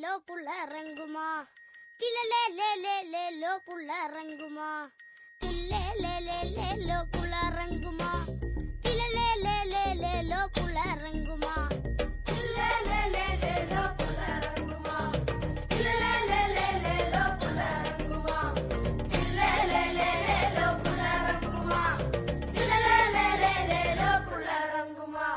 lo pulla ranguma tilele lo pulla ranguma tilele lo pulla ranguma tilele lo pulla ranguma tilele lo pulla ranguma tilele lo pulla ranguma tilele lo pulla ranguma tilele lo pulla ranguma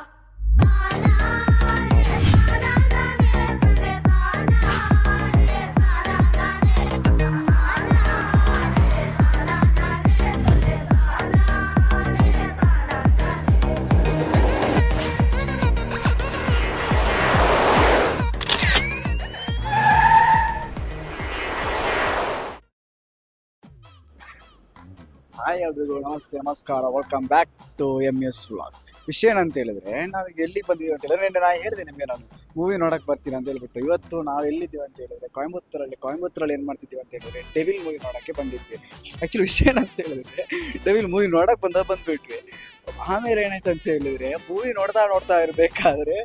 hi ಎಲ್ರಿಗೂ ನಮಸ್ತೆ ನಮಸ್ಕಾರ welcome back to MS vlog. ವಿಷಯ ಏನಂತ ಹೇಳಿದ್ರೆ ನಾವೀಗ ಎಲ್ಲಿ ಬಂದಿದ್ದೀವಿ ಅಂತ ಹೇಳಿದ್ರೆ ನಾನು ಹೇಳಿದೆ ನಿಮಗೆ, ನಾನು ಮೂವಿ ನೋಡಕ್ಕೆ ಬರ್ತೀನಿ ಅಂತ ಹೇಳ್ಬಿಟ್ಟು. ಇವತ್ತು ನಾವು ಎಲ್ಲಿದ್ದೀವಿ ಅಂತ ಹೇಳಿದ್ರೆ ಕೊಯಂಬತ್ತೂರಲ್ಲಿ ಏನು ಮಾಡ್ತಿದ್ದೀವಿ ಅಂತ ಹೇಳಿದ್ರೆ ಡೆವಿಲ್ ಮೂವಿ ನೋಡೋಕ್ಕೆ ಬಂದಿದ್ವಿ. ಆ್ಯಕ್ಚುಲಿ ವಿಷಯ ಏನಂತ ಹೇಳಿದ್ರೆ ಡೆವಿಲ್ ಮೂವಿ ನೋಡೋಕ್ಕೆ ಬಂದ್ಬಿಟ್ವಿ. ಆಮೇಲೆ ಏನಾಯ್ತು ಅಂತ ಹೇಳಿದ್ರೆ ಮೂವಿ ನೋಡ್ತಾ ಇರಬೇಕಾದ್ರೆ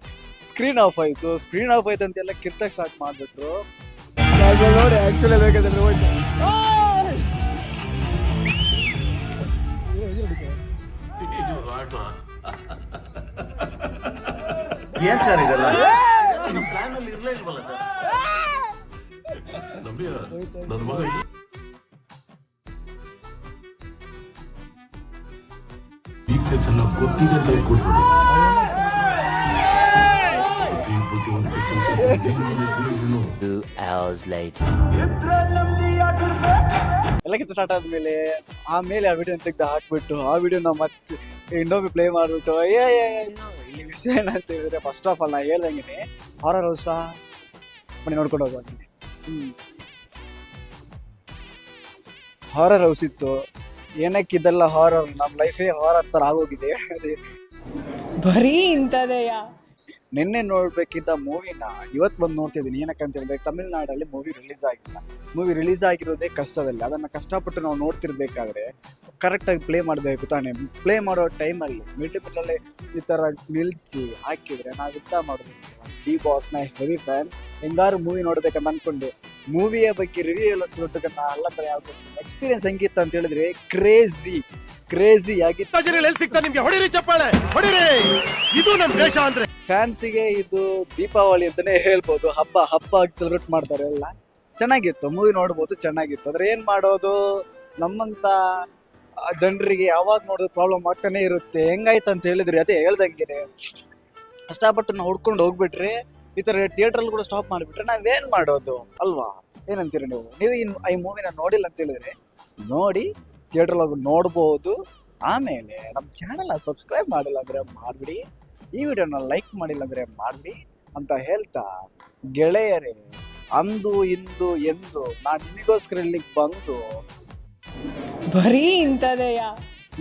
ಸ್ಕ್ರೀನ್ ಆಫ್ ಆಯಿತು ಅಂತೆಲ್ಲ ಕಿರ್ಚಕ್ಕೆ ಸ್ಟಾರ್ಟ್ ಮಾಡಿಬಿಟ್ರು. ನೋಡಿ ಆ್ಯಕ್ಚುಲಿ ಬೇಕಾದ್ರೆ ಹೋಯ್ತು. ಏನ್ ಸರ್ ಇದೆಲ್ಲ ನಮ್ಮ ಪ್ಲಾನ್ ಅಲ್ಲಿ ಇರ್ಲೇ ಇಲ್ವಲ್ಲ ಸರ್. ನನ್ನ ಮಗ ವೀಕ್ನೆಸ್ ಎಲ್ಲ ಗೊತ್ತಿದೆ ಅಂತ ಹೇಳ್ಕೊಡ್ಬೋದು. ಎಲ್ಲ ಕೆಲಸ ಸ್ಟಾರ್ಟ್ ಆದ್ಮೇಲೆ ಆಮೇಲೆ ಆ ವಿಡಿಯೋ ತೆಗೆದು ಹಾಕ್ಬಿಟ್ಟು ಆ ವಿಡಿಯೋನ ಮತ್ತೆ ಇನ್ನೊಮ್ಮೆ ಪ್ಲೇ ಮಾಡಿಬಿಟ್ಟು ಇಲ್ಲಿ ವಿಷಯ ಏನಂತ ಹೇಳಿದ್ರೆ ಫಸ್ಟ್ ಆಫ್ ಆಲ್ ನಾ ಹೇಳ್ದಂಗೆ ಹಾರರ್ ಹೌಸ ಮನೆ ನೋಡ್ಕೊಂಡು ಹೋಗ್ತೀನಿ. ಹಾರರ್ ಹೌಸ್ ಇತ್ತು. ಏನಕ್ಕಿದೆಲ್ಲ ಹಾರರ್, ನಮ್ಮ ಲೈಫೇ ಹಾರರ್ ಥರ ಆಗೋಗಿದೆ. ಅದೇ ಬರೀ ಇಂಥದೆಯ ನಿನ್ನೆ ನೋಡ್ಬೇಕಿದ್ದ ಮೂವಿನ ಇವತ್ತು ಬಂದು ನೋಡ್ತಿದ್ದೀನಿ. ಏನಕ್ಕಂತ ಹೇಳ್ಬೇಕು, ತಮಿಳ್ನಾಡಲ್ಲಿ ಮೂವಿ ರಿಲೀಸ್ ಆಗಿಲ್ಲ. ಮೂವಿ ರಿಲೀಸ್ ಆಗಿರೋದೇ ಕಷ್ಟದಲ್ಲಿ. ಅದನ್ನು ಕಷ್ಟಪಟ್ಟು ನಾವು ನೋಡ್ತಿರ್ಬೇಕಾದ್ರೆ ಕರೆಕ್ಟಾಗಿ ಪ್ಲೇ ಮಾಡಬೇಕು ತಾನೇ. ಪ್ಲೇ ಮಾಡೋ ಟೈಮಲ್ಲಿ ಮಿಡ್ಲಲ್ಲಿ ಈ ಥರ ನಿಲ್ಲಿಸಿ ಹಾಕಿದರೆ ನಾವು ಯುದ್ಧ ಮಾಡೋದು. ಡಿ ಬಾಸ್ನ ಹೆವಿ ಫ್ಯಾನ್. ಹೆಂಗಾರು ಮೂವಿ ನೋಡ್ಬೇಕಂತ ಅಂದ್ಕೊಂಡು ಮೂವಿಯ ಬಗ್ಗೆ ರಿವ್ಯೂ ಎಲ್ಲ ದೊಡ್ಡ ಜನ ಎಲ್ಲ ಥರ ಯಾವುದು ಎಕ್ಸ್ಪೀರಿಯನ್ಸ್ ಹೆಂಗಿತ್ತು ಅಂತ ಹೇಳಿದ್ರೆ ಕ್ರೇಜಿ ಆಗಿತ್ತು. ಫ್ಯಾನ್ಸಿಗೆ ಇದು ದೀಪಾವಳಿ ಅಂತಾನೆ ಹೇಳ್ಬೋದು. ಹಬ್ಬ ಆಗಿ ಸೆಲೆಬ್ರೇಟ್ ಮಾಡ್ತಾರೆ ಎಲ್ಲ. ಚೆನ್ನಾಗಿತ್ತು ಮೂವಿ, ನೋಡ್ಬೋದು, ಚೆನ್ನಾಗಿತ್ತು. ಆದ್ರೆ ಏನ್ ಮಾಡೋದು, ನಮ್ಮಂತ ಜನರಿಗೆ ಯಾವಾಗ ನೋಡೋದು ಪ್ರಾಬ್ಲಮ್ ಆಗ್ತಾನೆ ಇರುತ್ತೆ. ಹೆಂಗಾಯ್ತು ಅಂತ ಹೇಳಿದ್ರೆ ಅದೇ ಹೇಳ್ದಂಗೆ ಕಷ್ಟಪಟ್ಟು ನಾವು ಹುಡ್ಕೊಂಡು ಹೋಗ್ಬಿಟ್ರೆ ಈ ಥರ ಥಿಯೇಟ್ರಲ್ಲಿ ಕೂಡ ಸ್ಟಾಪ್ ಮಾಡಿಬಿಟ್ರೆ ನಾವೇನ್ ಮಾಡೋದು ಅಲ್ವಾ? ಏನಂತೀರಿ ನೀವು ಈ ಮೂವಿನ ನೋಡಿಲ್ಲ ಅಂತ ಹೇಳಿದ್ರೆ ನೋಡಿ, ಥಿಯೇಟ್ರಲ್ಲಿ ಹೋಗಿ ನೋಡ್ಬೋದು. ಆಮೇಲೆ ನಮ್ಮ ಚಾನಲ್ನ ಸಬ್ಸ್ಕ್ರೈಬ್ ಮಾಡಿಲ್ಲ ಅಂದರೆ ಮಾಡಿಬಿಡಿ, ಈ ವಿಡಿಯೋನ ಲೈಕ್ ಮಾಡಿಲ್ಲ ಅಂದರೆ ಮಾಡಿಬಿಡಿ ಅಂತ ಹೇಳ್ತಾ, ಗೆಳೆಯರೇ, ಅಂದು ಇಂದು ಎಂದು ನಾನು ನಿಮಗೋಸ್ಕರ ಇಲ್ಲಿಗೆ ಬಂದು ಬರೀ ಇಂಥದೆಯ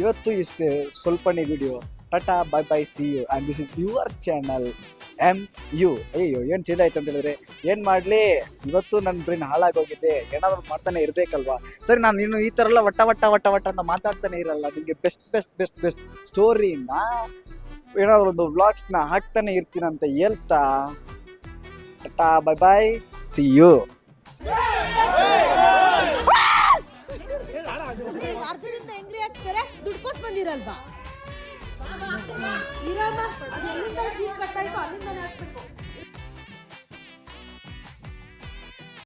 ಇವತ್ತು ಇಷ್ಟೇ ಸ್ವಲ್ಪನೇ ವಿಡಿಯೋ. ಟಾಟಾ bye bye, see you and this is your channel MU. ಅಯ್ಯೋ ಏನು ಚೇಂಜ್ ಆಯ್ತು ಅಂತ ಹೇಳಿದ್ರೆ ಏನು ಮಾಡಲಿ, ಇವತ್ತು ನನ್ನ ಬ್ರೈನ್ ಹಾಳಾಗೋಗಿದೆ. ಏನಾದರೂ ಮಾಡ್ತಾನೆ ಇರಬೇಕಲ್ವಾ? ಸರಿ, ನಾನು ಇನ್ನು ಈ ಥರ ಎಲ್ಲ ವಟ್ಟ ಅಂತ ಮಾತಾಡ್ತಾನೆ ಇರಲ್ಲ. ನಿಮಗೆ ಬೆಸ್ಟ್ ಸ್ಟೋರಿನ ಏನಾದರೂ ಒಂದು ವ್ಲಾಗ್ಸ್ನ ಹಾಕ್ತಾನೆ ಇರ್ತೀನಂತ ಹೇಳ್ತಾ tata bye bye, see you. ಅರ್ಧದಿಂದ ಹೆಂಗ್ರಿ ಆಗ್ತಾರೆ, ದುಡ್ಡು ಕೊಟ್ಟು ಬಂದಿರಲ್ವಾ?